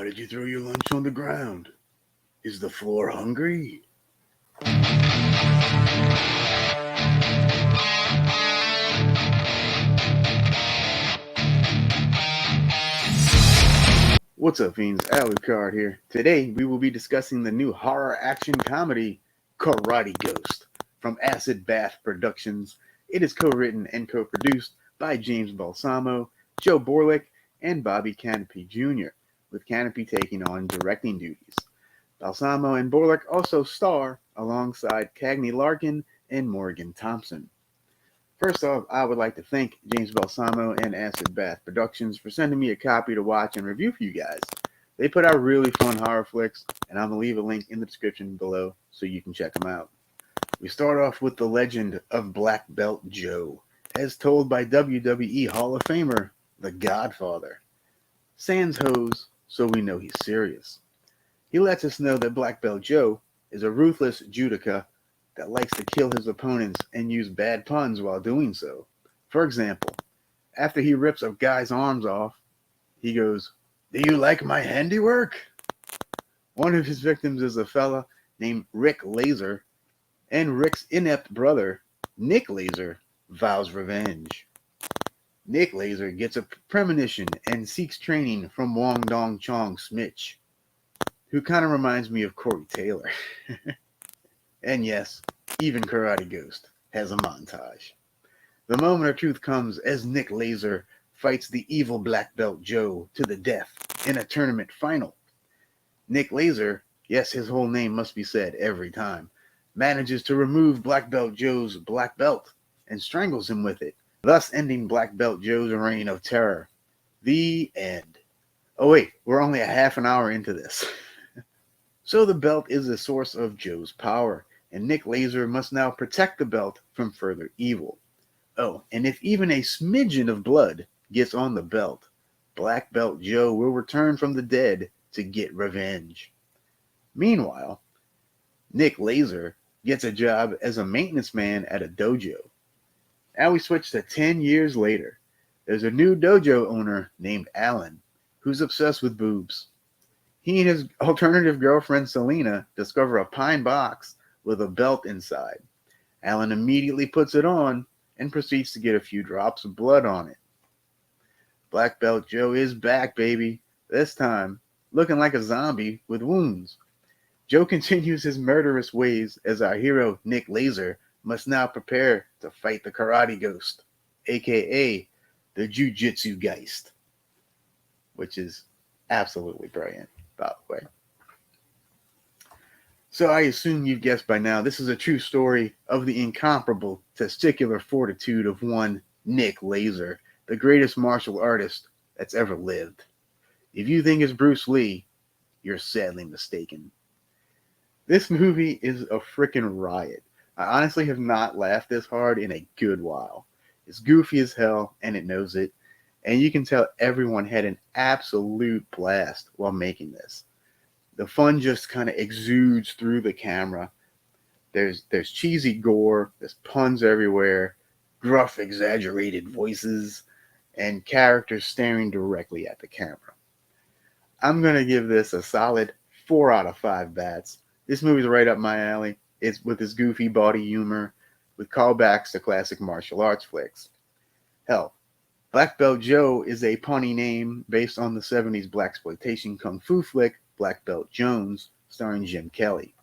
did you throw your lunch on the ground? Is the floor hungry? What's up, fiends? Alucard here. Today, we will be discussing the new horror action comedy, Karate Ghost, from Acid Bath Productions. It is co-written and co-produced by James Balsamo, Joe Borlick, and Bobby Canopy Jr., with Canopy taking on directing duties. Balsamo and Borlick also star alongside Cagney Larkin and Morgan Thompson. First off, I would like to thank James Balsamo and Acid Bath Productions for sending me a copy to watch and review for you guys. They put out really fun horror flicks, and I'm going to leave a link in the description below so you can check them out. We start off with the legend of Black Belt Joe, as told by WWE Hall of Famer, The Godfather. Sans hose, so we know he's serious. He lets us know that Black Belt Joe is a ruthless judoka that likes to kill his opponents and use bad puns while doing so. For example, after he rips a guy's arms off, he goes, "Do you like my handiwork?" One of his victims is a fella named Rick Laser, and Rick's inept brother, Nick Laser, vows revenge. Nick Laser gets a premonition and seeks training from Wong Dong Chong Smitch, who kind of reminds me of Corey Taylor. And yes, even Karate Ghost has a montage. The moment of truth comes as Nick Laser fights the evil Black Belt Joe to the death in a tournament final. Nick Laser, yes, his whole name must be said every time, manages to remove Black Belt Joe's black belt and strangles him with it, thus ending Black Belt Joe's reign of terror. The end. Oh wait, we're only a half an hour into this. So the belt is the source of Joe's power, and Nick Laser must now protect the belt from further evil. Oh, and if even a smidgen of blood gets on the belt, Black Belt Joe will return from the dead to get revenge. Meanwhile, Nick Laser gets a job as a maintenance man at a dojo. Now we switch to 10 years later. There's a new dojo owner named Alan, who's obsessed with boobs. He and his alternative girlfriend Selena discover a pine box with a belt inside. Alan immediately puts it on and proceeds to get a few drops of blood on it. Black Belt Joe is back, baby. This time, looking like a zombie with wounds. Joe continues his murderous ways as our hero, Nick Laser, must now prepare to fight the Karate Ghost, aka the Jiu-Jitsu Geist, which is absolutely brilliant, by the way. So I assume you've guessed by now, this is a true story of the incomparable testicular fortitude of one Nick Laser, the greatest martial artist that's ever lived. If you think it's Bruce Lee, you're sadly mistaken. This movie is a freaking riot. I honestly have not laughed this hard in a good while. It's goofy as hell, and it knows it, and you can tell everyone had an absolute blast while making this. The fun just kind of exudes through the camera. There's cheesy gore, there's puns everywhere, gruff, exaggerated voices, and characters staring directly at the camera. I'm going to give this a solid 4 out of 5 bats. This movie's right up my alley. It's with its goofy body humor, with callbacks to classic martial arts flicks. Hell, Black Belt Joe is a punny name based on the 70s blaxploitation kung fu flick Black Belt Jones, starring Jim Kelly.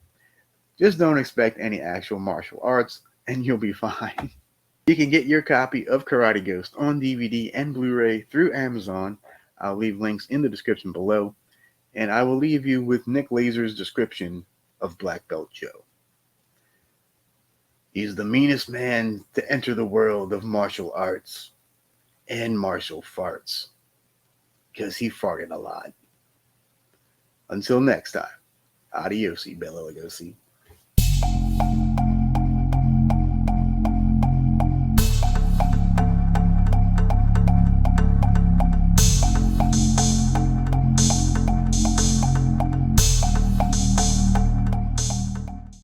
Just don't expect any actual martial arts, and you'll be fine. You can get your copy of Karate Ghost on DVD and Blu-ray through Amazon. I'll leave links in the description below, and I will leave you with Nick Laser's description of Black Belt Joe. He's the meanest man to enter the world of martial arts and martial farts, because he farted a lot. Until next time, adios, Bella Lugosi.